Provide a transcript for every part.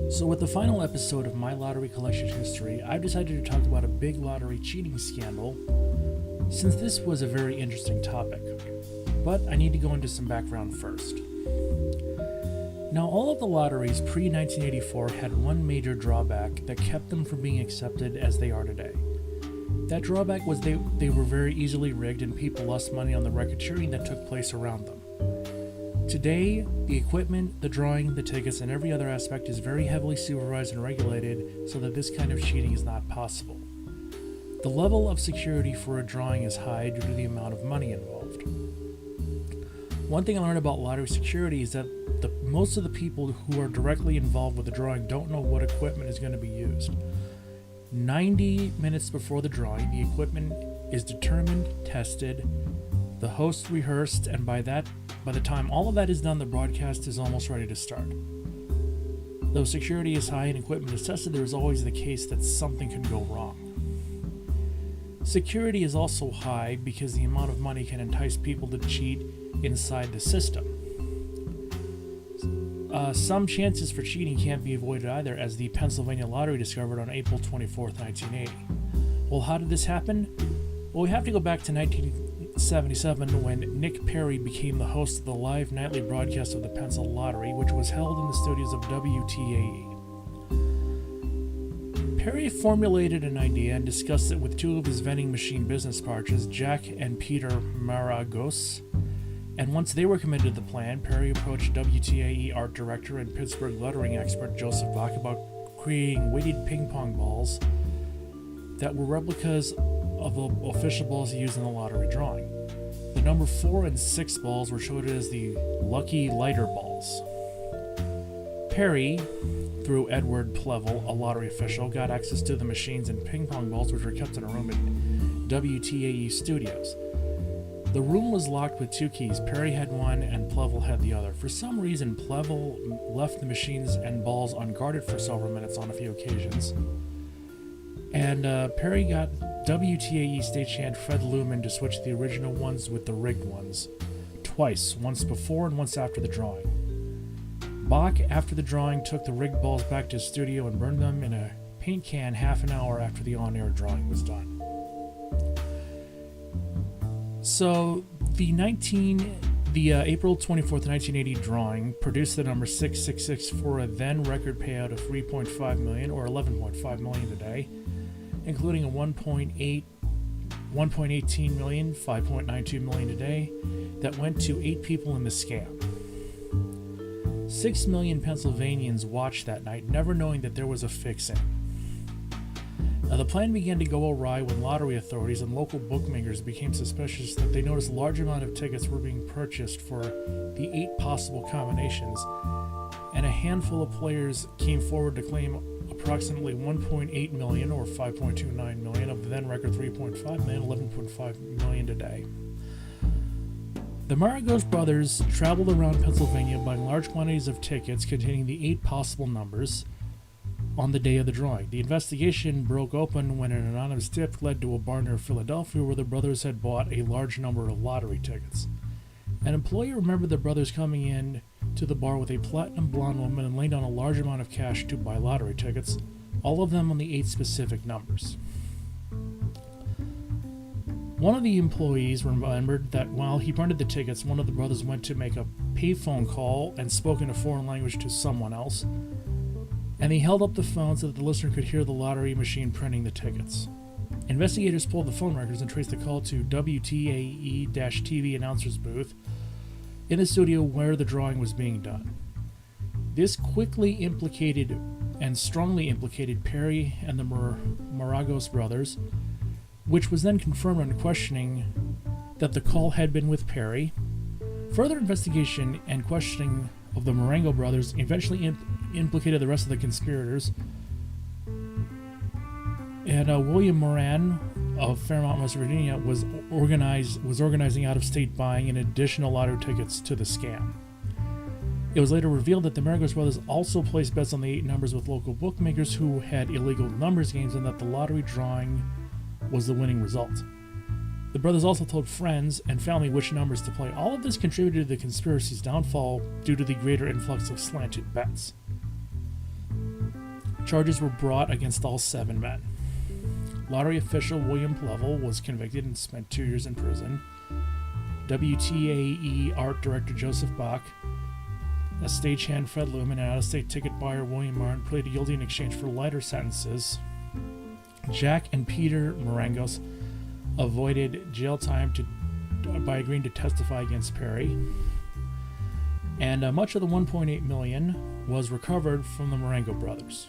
So, with the final episode of my lottery collection history, I've decided to talk about a big lottery cheating scandal, since this was a very interesting topic. But I need to go into some background first. Now, all of the lotteries pre 1984 had one major drawback that kept them from being accepted as they are today. That drawback was they were very easily rigged and people lost money on the racketeering that took place around them. Today, the equipment, the drawing, the tickets, and every other aspect is very heavily supervised and regulated so that this kind of cheating is not possible. The level of security for a drawing is high due to the amount of money involved. One thing I learned about lottery security is that most of the people who are directly involved with the drawing don't know what equipment is going to be used. 90 minutes before the drawing, the equipment is determined, tested, the host rehearsed, and by the time all of that is done, the broadcast is almost ready to start. Though security is high and equipment is tested, there is always the case that something could go wrong. Security is also high because the amount of money can entice people to cheat inside the system. Some chances for cheating can't be avoided either, as the Pennsylvania Lottery discovered on April 24, 1980. Well, how did this happen? Well, we have to go back to 1977 when Nick Perry became the host of the live nightly broadcast of the Pennsylvania Lottery, which was held in the studios of WTAE. Perry formulated an idea and discussed it with two of his vending machine business partners, Jack and Peter Maragos. And once they were committed to the plan, Perry approached WTAE art director and Pittsburgh lettering expert Joseph Bach about creating weighted ping pong balls that were replicas of the official balls used in the lottery drawing. The number 4 and 6 balls were showed as the lucky lighter balls. Perry, through Edward Plevel, a lottery official, got access to the machines and ping pong balls, which were kept in a room at WTAE studios. The room was locked with 2 keys. Perry had one and Plevel had the other. For some reason, Plevel left the machines and balls unguarded for several minutes on a few occasions. And Perry got WTAE stagehand Fred Luman to switch the original ones with the rigged ones. Twice, once before and once after the drawing. Bach, after the drawing, took the rigged balls back to his studio and burned them in a paint can half an hour after the on-air drawing was done. So, the April 24th, 1980 drawing produced the number 666 for a then record payout of $3.5 million or $11.5 million today, including a $1.18 million, $5.92 million today, that went to 8 people in the scam. 6 million Pennsylvanians watched that night, never knowing that there was a fix-in. Now, the plan began to go awry when lottery authorities and local bookmakers became suspicious that they noticed a large amount of tickets were being purchased for the 8 possible combinations, and a handful of players came forward to claim approximately 1.8 million or 5.29 million of the then record 3.5 million, 11.5 million today. The Maragos brothers traveled around Pennsylvania buying large quantities of tickets containing the 8 possible numbers on the day of the drawing. The investigation broke open when an anonymous tip led to a bar near Philadelphia where the brothers had bought a large number of lottery tickets. An employee remembered the brothers coming in to the bar with a platinum blonde woman and laying down a large amount of cash to buy lottery tickets, all of them on the 8 specific numbers. One of the employees remembered that while he printed the tickets, one of the brothers went to make a payphone call and spoke in a foreign language to someone else, and he held up the phone so that the listener could hear the lottery machine printing the tickets. Investigators pulled the phone records and traced the call to WTAE-TV announcer's booth in the studio where the drawing was being done. This quickly implicated and strongly implicated Perry and the Maragos brothers, which was then confirmed on questioning that the call had been with Perry. Further investigation and questioning of the Marengo brothers eventually implicated the rest of the conspirators, and William Moran of Fairmont, West Virginia, was organizing out-of-state buying and additional lottery tickets to the scam. It was later revealed that the Maragos brothers also placed bets on the 8 numbers with local bookmakers who had illegal numbers games, and that the lottery drawing was the winning result. The brothers also told friends and family which numbers to play. All of this contributed to the conspiracy's downfall due to the greater influx of slanted bets. Charges were brought against all 7 men. Lottery official William Plevel was convicted and spent 2 years in prison. WTAE art director Joseph Bach, a stagehand Fred Lumen, and out-of-state ticket buyer William Martin pleaded guilty in exchange for lighter sentences. Jack and Peter Marangos avoided jail time by agreeing to testify against Perry. And much of the $1.8 million was recovered from the Marengo brothers.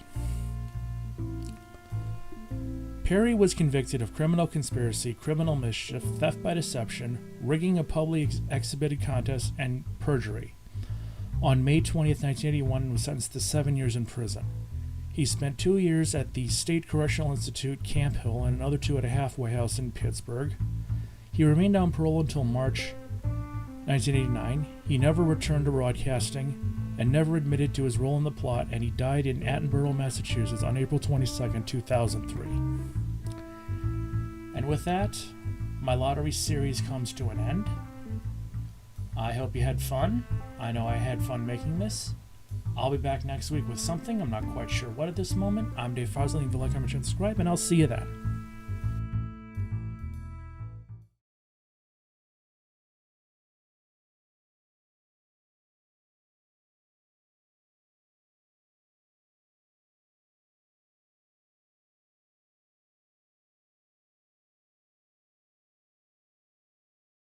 Perry was convicted of criminal conspiracy, criminal mischief, theft by deception, rigging a publicly exhibited contest, and perjury. On May 20th, 1981, was sentenced to 7 years in prison. He spent 2 years at the State Correctional Institute, Camp Hill, and another 2 at a halfway house in Pittsburgh. He remained on parole until March 1989. He never returned to broadcasting and never admitted to his role in the plot, and he died in Attleboro, Massachusetts on April 22, 2003. And with that, my lottery series comes to an end. I hope you had fun. I know I had fun making this. I'll be back next week with something. I'm not quite sure what at this moment. I'm Dave Fosley. Leave a like, comment, and subscribe, and I'll see you then.